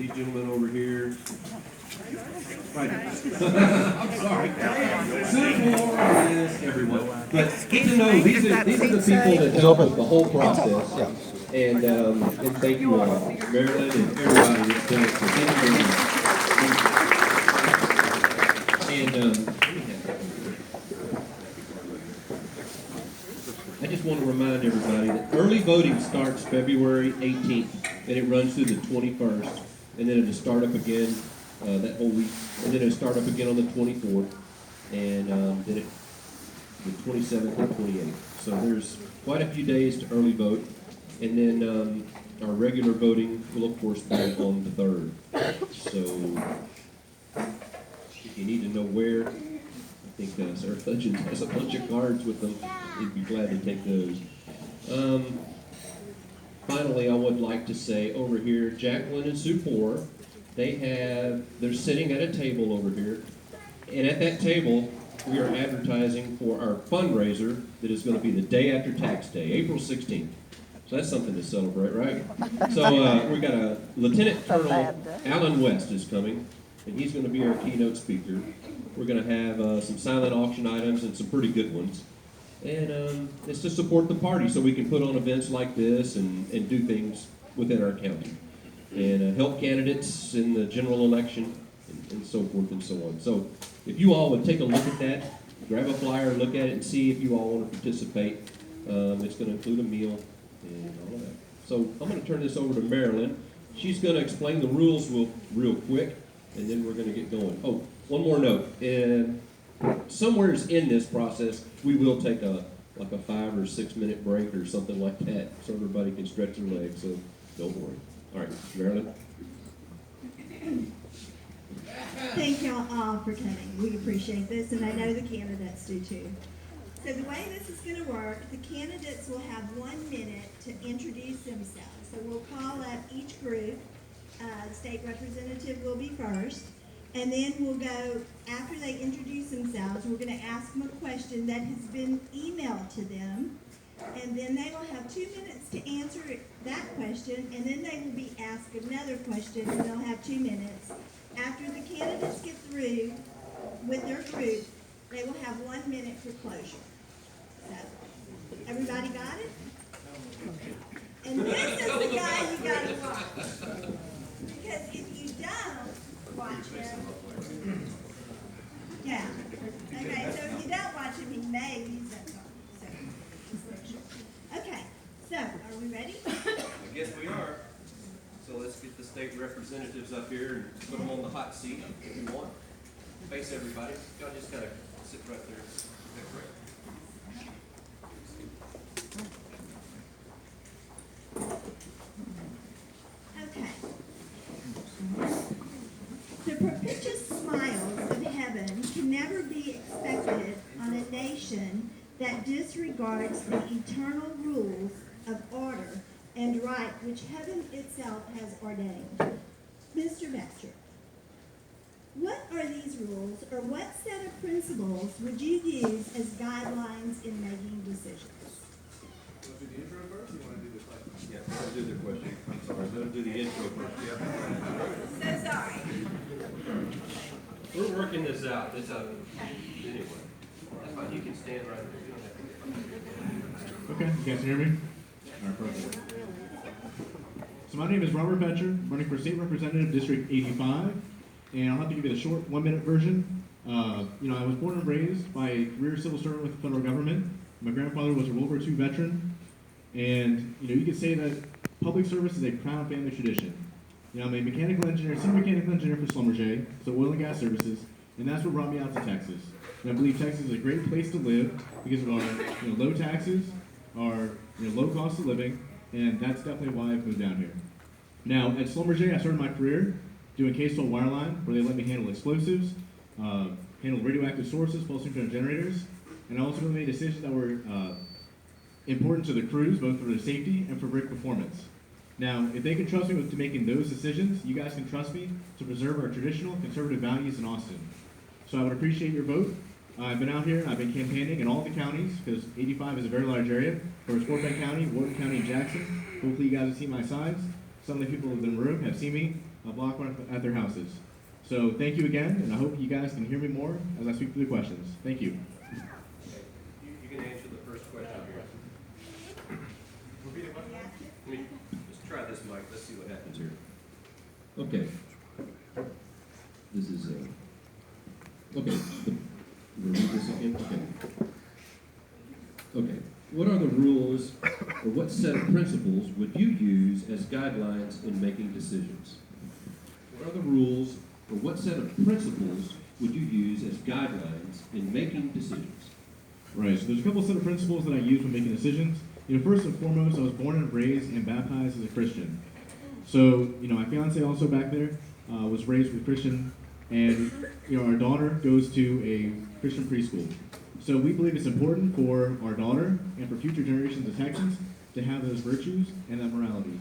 these gentlemen over here. Right. I'm sorry. Simple, yes, everyone. But get to know these are the people that help with the whole process. And thank you all, Marilyn and everybody that's done it. So thank you very much. And I just want to remind everybody that early voting starts February 18th, and it runs through the 21st, and then it'll start up again that whole week, and then it'll start up again on the 24th, and then the 27th and 28th. So there's quite a few days to early vote, and then our regular voting will, of course, be on the 3rd. So if you need to know where, I think Sarah Hutchins has a bunch of cards with them. He'd be glad to take those. Finally, I would like to say over here, Jacqueline and Sue Poor, they're sitting at a table over here, and at that table, we are advertising for our fundraiser that is going to be the day after tax day, April 16th. So that's something to celebrate, right? So we got a Lieutenant Colonel Alan West is coming, and he's going to be our keynote speaker. We're going to have some silent auction items and some pretty good ones. And it's to support the party so we can put on events like this and do things within our county. And help candidates in the general election and so forth and so on. So if you all would take a look at that, grab a flyer, look at it, and see if you all want to participate. It's going to include a meal and all of that. So I'm going to turn this over to Marilyn. She's going to explain the rules real quick, and then we're going to get going. Oh, one more note. Somewhere in this process, we will take a 5 or 6 minute break or something like that, so everybody can stretch their legs. So don't worry. All right, Marilyn. Thank y'all all for coming. We appreciate this, and I know the candidates do too. So the way this is going to work, the candidates will have 1 minute to introduce themselves. So we'll call up each group. The state representative will be first, and then we'll go, after they introduce themselves, we're going to ask them a question that has been emailed to them, and then they will have 2 minutes to answer that question, and then they will be asked another question, and they'll have 2 minutes. After the candidates get through with their group, they will have 1 minute for closure. So, everybody got it? And this is the guy you got to watch. Because if you don't watch him, yeah. Okay, so if you don't watch him, he may use that card. So, just make sure. Okay, so are we ready? I guess we are. So let's get the state representatives up here and put them on the hot seat if you want. Face everybody. Y'all just gotta sit right there. Okay. The propitious smiles of heaven can never be expected on a nation that disregards the eternal rules of order and right which heaven itself has ordained. Mr. Baxter, what are these rules, or what set of principles would you use as guidelines in making decisions? Want to do the intro first, or you want to do the question? Yeah, let's do the question. I'm sorry, let's do the intro first. So sorry. We're working this out. Anyway. That's fine. You can stand right there. You don't have to. Okay, you guys hear me? All right, perfect. So my name is Robert Betcher, running for State Representative District 85, and I'll have to give you the short 1 minute version. I was born and raised by a career civil servant with the federal government. My grandfather was a World War II veteran, and you could say that public service is a proud family tradition. I'm a mechanical engineer, senior mechanical engineer for Schlumberger, so oil and gas services, and that's what brought me out to Texas. And I believe Texas is a great place to live because of our low taxes, our low cost of living, and that's definitely why I've moved down here. Now, at Schlumberger, I started my career doing K-Stole wireline, where they let me handle explosives, handle radioactive sources, pulse neutron generators, and I also made decisions that were important to the crews, both for their safety and for rig performance. Now, if they can trust me with making those decisions, you guys can trust me to preserve our traditional conservative values in Austin. So I would appreciate your vote. I've been out here and I've been campaigning in all the counties, because 85 is a very large area. For Fort Bend County, Wharton County, and Jackson. Hopefully you guys have seen my signs. some of the people in the room have seen me block one at their houses. So thank you again, and I hope you guys can hear me more as I speak through the questions. Thank you. You can answer the first question here. Let me just try this mic. Let's see what happens here. Okay. This is okay. We'll read this again. Okay. What are the rules or what set of principles would you use as guidelines in making decisions? What are the rules or what set of principles would you use as guidelines in making decisions? Right, so there's a couple set of principles that I use when making decisions. First and foremost, I was born and raised and baptized as a Christian. So, my fiance also back there was raised with Christian, and, our daughter goes to a Christian preschool. So we believe it's important for our daughter and for future generations of Texans to have those virtues and that morality.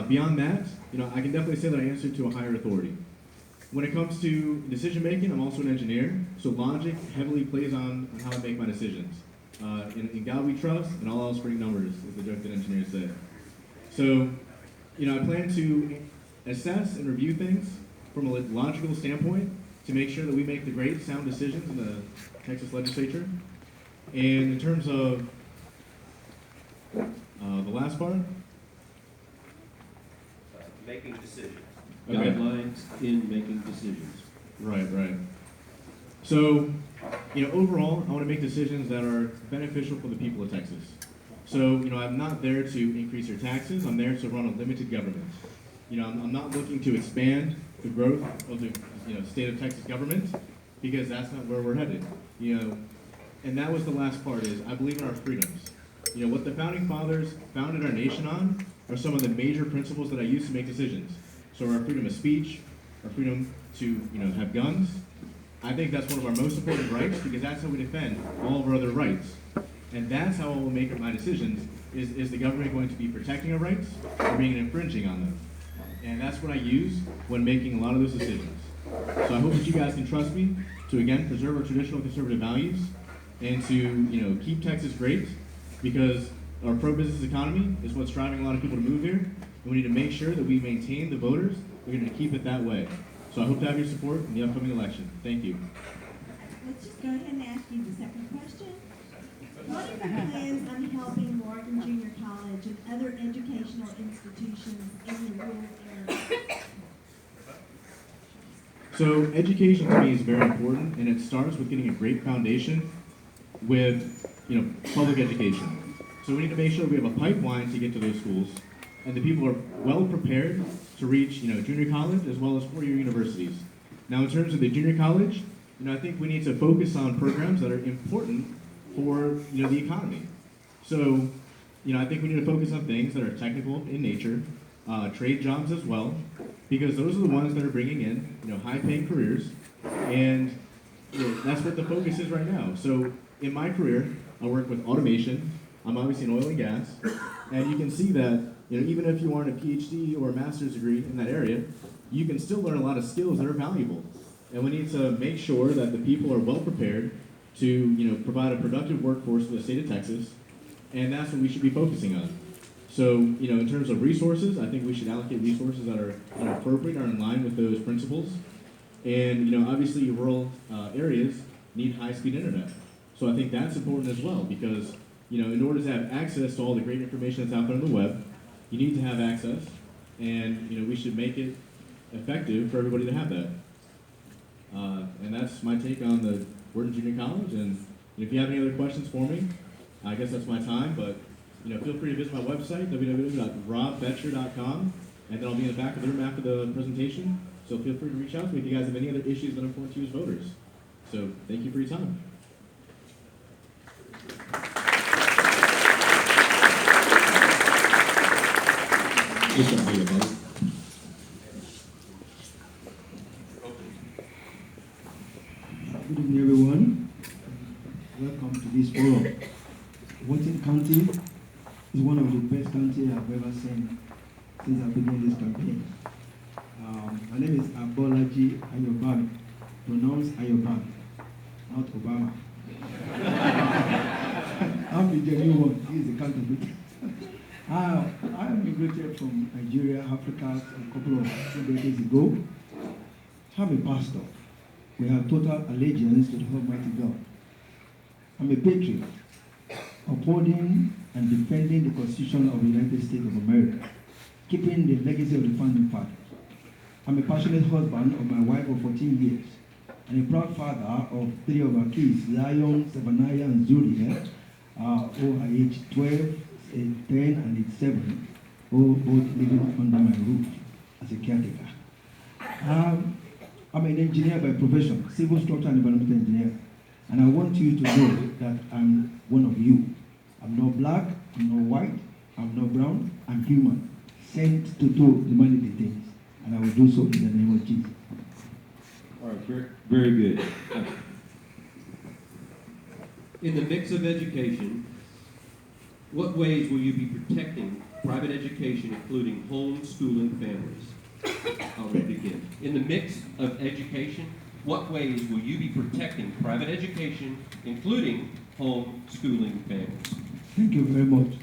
Beyond that, I can definitely say that I answer to a higher authority. When it comes to decision making, I'm also an engineer, so logic heavily plays on how I make my decisions. In God we trust, and all else bring numbers, is the joke that engineers say. So, I plan to assess and review things from a logical standpoint to make sure that we make the great, sound decisions in the Texas legislature. And in terms of the last part, Making decisions. Okay. Guidelines in making decisions. Right. So, overall, I want to make decisions that are beneficial for the people of Texas. So, I'm not there to increase your taxes. I'm there to run a limited government. I'm not looking to expand the growth of the state of Texas government, because that's not where we're headed. And that was the last part, is I believe in our freedoms. What the founding fathers founded our nation on are some of the major principles that I use to make decisions. So our freedom of speech, our freedom to have guns. I think that's one of our most important rights, because that's how we defend all of our other rights. And that's how I will make my decisions. Is the government going to be protecting our rights or being infringing on them? And that's what I use when making a lot of those decisions. So I hope that you guys can trust me to, again, preserve our traditional conservative values and to keep Texas great, because our pro-business economy is what's driving a lot of people to move here, and we need to make sure that we maintain the voters. We're going to keep it that way. So I hope to have your support in the upcoming election. Thank you. Let's just go ahead and ask you the second question. What are your plans on helping Wharton Junior College and other educational institutions in the rural area? So education to me is very important, and it starts with getting a great foundation with public education. So we need to make sure we have a pipeline to get to those schools, and the people are well prepared to reach junior college as well as four-year universities. Now, in terms of the junior college, I think we need to focus on programs that are important for the economy. So I think we need to focus on things that are technical in nature, trade jobs as well, because those are the ones that are bringing in high-paying careers, and that's what the focus is right now. So in my career, I work with automation. I'm obviously in oil and gas, and you can see that even if you aren't a PhD or a master's degree in that area, you can still learn a lot of skills that are valuable. And we need to make sure that the people are well prepared to provide a productive workforce for the state of Texas, and that's what we should be focusing on. So in terms of resources, I think we should allocate resources that are appropriate, are in line with those principles. And obviously rural areas need high-speed internet. So I think that's important as well, because in order to have access to all the great information that's out there on the web, you need to have access, and we should make it effective for everybody to have that. And that's my take on the Wharton Junior College. And if you have any other questions for me, I guess that's my time. But feel free to visit my website, www.robbetcher.com, and then I'll be in the back of the room after the presentation. So feel free to reach out to me if you guys have any other issues that are important to you as voters. So thank you for your time. Good job, Ayobami. Good evening, everyone. Welcome to this forum. Wharton County is one of the best counties I've ever seen since I began this campaign. My name is Abolaji Ayobami, pronounced Ayobami, not Obama. I'm the genuine one. He is the counterfeit. I am a great immigrated from Nigeria, Africa, a couple of 2 decades ago. I'm a pastor. We have total allegiance to the Almighty God. I'm a patriot, upholding and defending the Constitution of the United States of America, keeping the legacy of the founding fathers. I'm a passionate husband of my wife of 14 years, and a proud father of 3 of our kids, Zion, Zephaniah, and Zuriel, who are aged 12, 10, and 7, who both living under my roof as a caretaker. I'm an engineer by profession, civil structure and environmental engineer, and I want you to know that I'm one of you. I'm not black, I'm not white, I'm not brown, I'm human, sent to do humanity things, and I will do so in the name of Jesus. All right, very good. In the mix of education, what ways will you be protecting private education, including homeschooling families? I'll read it again. In the mix of education, what ways will you be protecting private education, including homeschooling families? Thank you very much.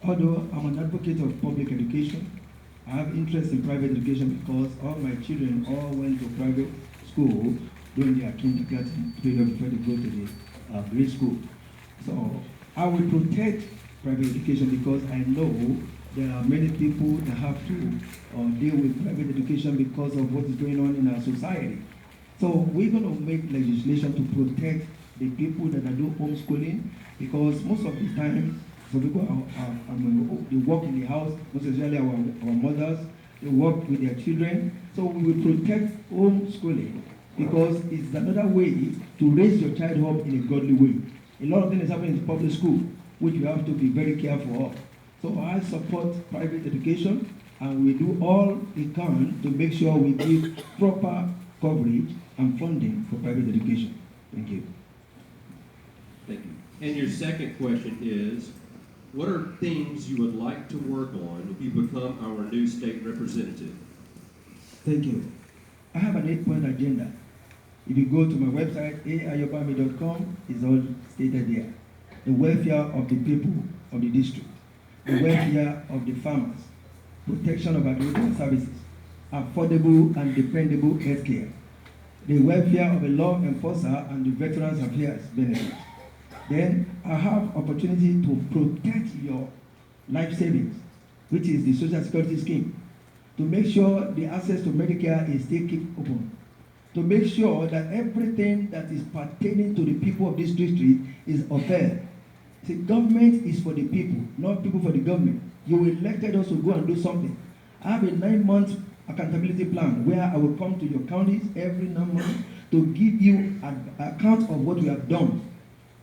Although I'm an advocate of public education, I have interest in private education because all my children all went to private school during their kindergarten period before they go to the grade school. So I will protect private education because I know there are many people that have to deal with private education because of what is going on in our society. So we're going to make legislation to protect the people that are doing homeschooling, because most of the time, some people they work in the house, most especially our mothers, they work with their children. So we will protect homeschooling because it's another way to raise your child up in a godly way. A lot of things happen in public school, which you have to be very careful of. So I support private education, and we do all we can to make sure we give proper coverage and funding for private education. Thank you. Thank you. And your second question is, what are things you would like to work on if you become our new state representative? Thank you. I have an 8-point agenda. If you go to my website, ayobami.com, it's all stated there. The welfare of the people of the district, the welfare of the farmers, protection of agricultural services, affordable and dependable health care, the welfare of a law enforcer and the veterans affairs benefits. Then I have opportunity to protect your life savings, which is the Social Security scheme, to make sure the access to Medicare is still kept open, to make sure that everything that is pertaining to the people of this district is fair. The government is for the people, not people for the government. You elected us to go and do something. I have a 9-month accountability plan where I will come to your counties every 9 months to give you an account of what we have done,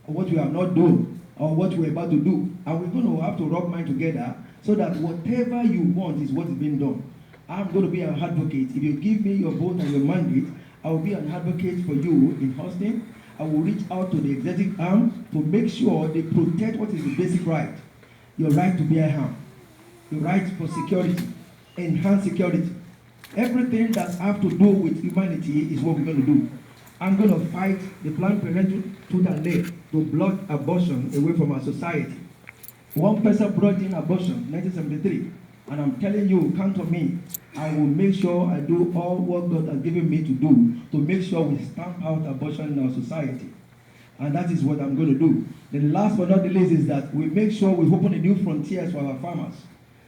or what we have not done, or what we're about to do. And we're going to have to rub minds together so that whatever you want is what is being done. I'm going to be an advocate. If you give me your vote and your mandate, I will be an advocate for you in Houston. I will reach out to the executive arm to make sure they protect what is the basic right. Your right to bear arms, your right for security, enhanced security. Everything that has to do with humanity is what we're going to do. I'm going to fight the Planned Parenthood tooth and nail to block abortion away from our society. One person brought in abortion in 1973, and I'm telling you, count on me. I will make sure I do all what God has given me to do to make sure we stamp out abortion in our society. And that is what I'm going to do. Then last but not the least is that we make sure we open a new frontiers for our farmers.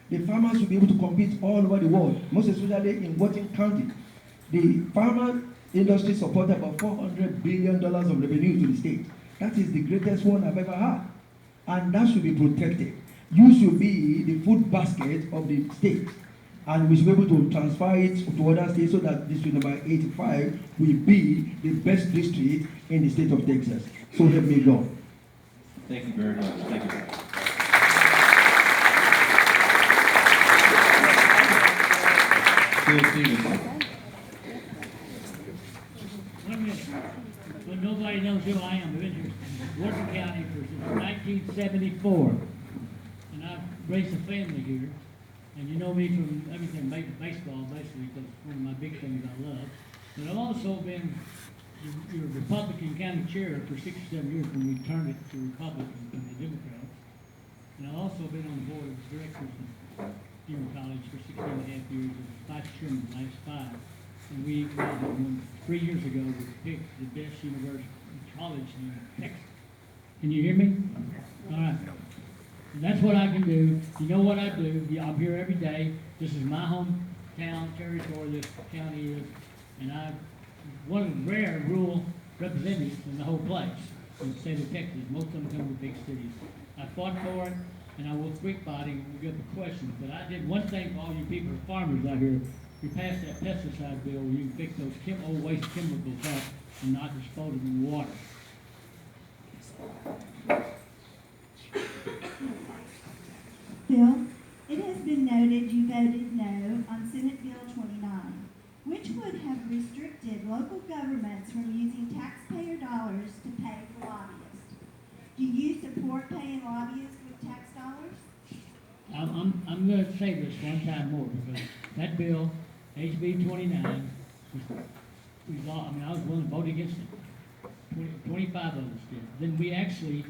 The farmers should be able to compete all over the world, most especially in Wharton County. The farmer industry supported about $400 billion of revenue to the state. That is the greatest one I've ever had. And that should be protected. You should be the food basket of the state. And we should be able to transfer it to other states so that district number 85 will be the best district in the state of Texas. So help me God. Thank you very much. Thank you. Well, nobody knows who I am. I've been here in Wharton County since 1974. And I've raised a family here. And you know me from everything, baseball, basically, because it's one of my big things I love. But I've also been your Republican county chair for 6 or 7 years when we turned it to Republican from the Democrats. And I've also been on the board of directors junior college for 16.5 years, and vice chairman the last 5. And we, 3 years ago, we picked the best university college in Texas. Can you hear me? All right. And that's what I can do. You know what I do? Yeah, I'm here every day. This is my hometown territory, this county is, and I'm one of the rare rural representatives in the whole place in the state of Texas. Most of them come from big cities. I fought for it, and I will speak about it when we get the questions. But I did one thing for all you people, farmers out here. We passed that pesticide bill where you can pick those old waste chemicals up and not dispose them in water. Bill, it has been noted you voted no on Senate Bill 29, which would have restricted local governments from using taxpayer dollars to pay for lobbyists. Do you support paying lobbyists with tax dollars? I'm going to say this one time more because that bill, HB 29, I was willing to vote against it. 25 of us did. Then we actually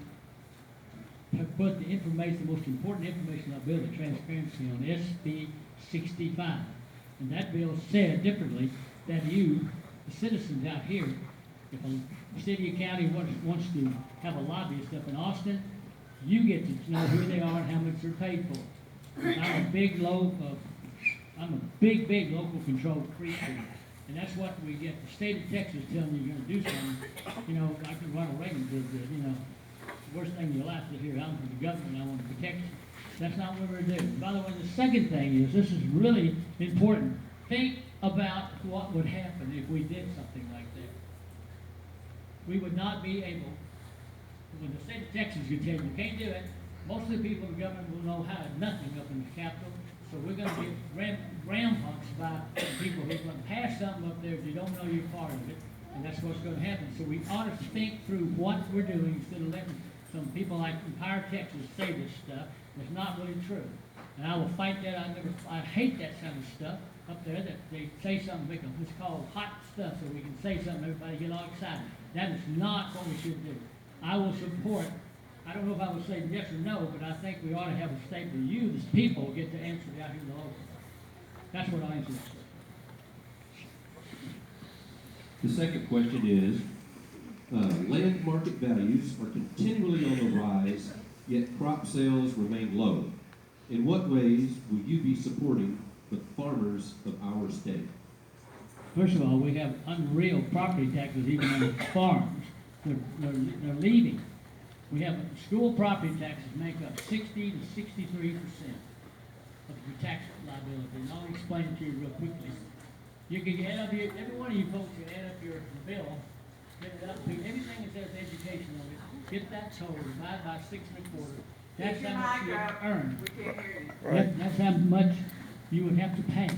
have put the information, the most important information on the bill, the transparency on SB 65. And that bill said differently that you, the citizens out here, if a city or county wants to have a lobbyist up in Austin, you get to know who they are and how much they're paid for. I'm a big local control freak here. And that's what we get. The state of Texas telling you you're going to do something. You know, like Ronald Reagan did, you know, the worst thing in your life is to hear, I'm from the government, I want to protect you. That's not what we're doing. By the way, the second thing is, this is really important. Think about what would happen if we did something like that. We would not be able, when the state of Texas could tell you can't do it, most of the people in the government will know how nothing up in the Capitol. So we're going to get ground punks by people who are going to pass something up there if you don't know you're part of it. And that's what's going to happen. So we ought to think through what we're doing instead of letting some people like Empire, Texas say this stuff that's not really true. And I will fight that. I hate that kind of stuff up there that they say something, it's called hot stuff, so we can say something, everybody get all excited. That is not what we should do. I will support, I don't know if I would say yes or no, but I think we ought to have a state where you, the people, get to answer out here in the local. That's what I answer. The second question is, land market values are continually on the rise, yet crop sales remain low. In what ways will you be supporting the farmers of our state? First of all, we have unreal property taxes even on the farms. They're leaving. We have school property taxes make up 60 to 63% of the tax liability. And I'll explain it to you real quickly. You can add up your, every one of you folks can add up your bill, get it up, everything that says education on it, get that total, divide by 6 1/4. That's how much you earn. We can't hear you. That's how much you would have to pay.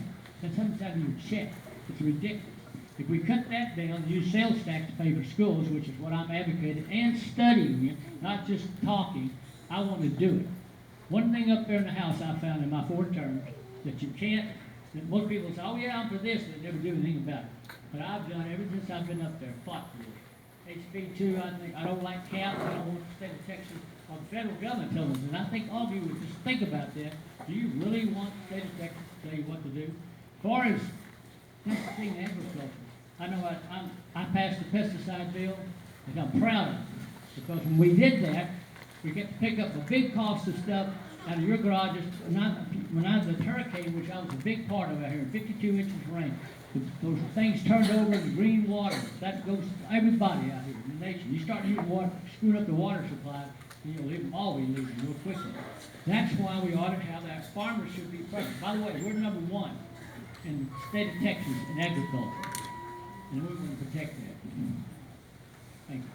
That's how much out of your check. It's ridiculous. If we cut that down, use sales tax to pay for schools, which is what I'm advocating, and studying it, not just talking, I want to do it. One thing up there in the House I found in my 4 terms, that you can't, that most people say, oh yeah, I'm for this, but never do anything about it. But I've done, ever since I've been up there, fought for it. HB 2, I think, I don't like caps, I don't want the state of Texas or the federal government telling us, and I think all of you would just think about that. Do you really want the state of Texas to tell you what to do? As far as this thing, agriculture, I know I passed the pesticide bill, and I'm proud of it, because when we did that, we get to pick up the big cost of stuff out of your garages. When I was at hurricane, which I was a big part of out here, 52 inches of rain, those things turned over into green water. That goes to everybody out here in the nation. You start using water, screwing up the water supply, and you'll leave them all be losing real quickly. That's why we ought to have that. Farmers should be present. By the way, we're number 1 in the state of Texas in agriculture. And we're going to protect that. Thank you.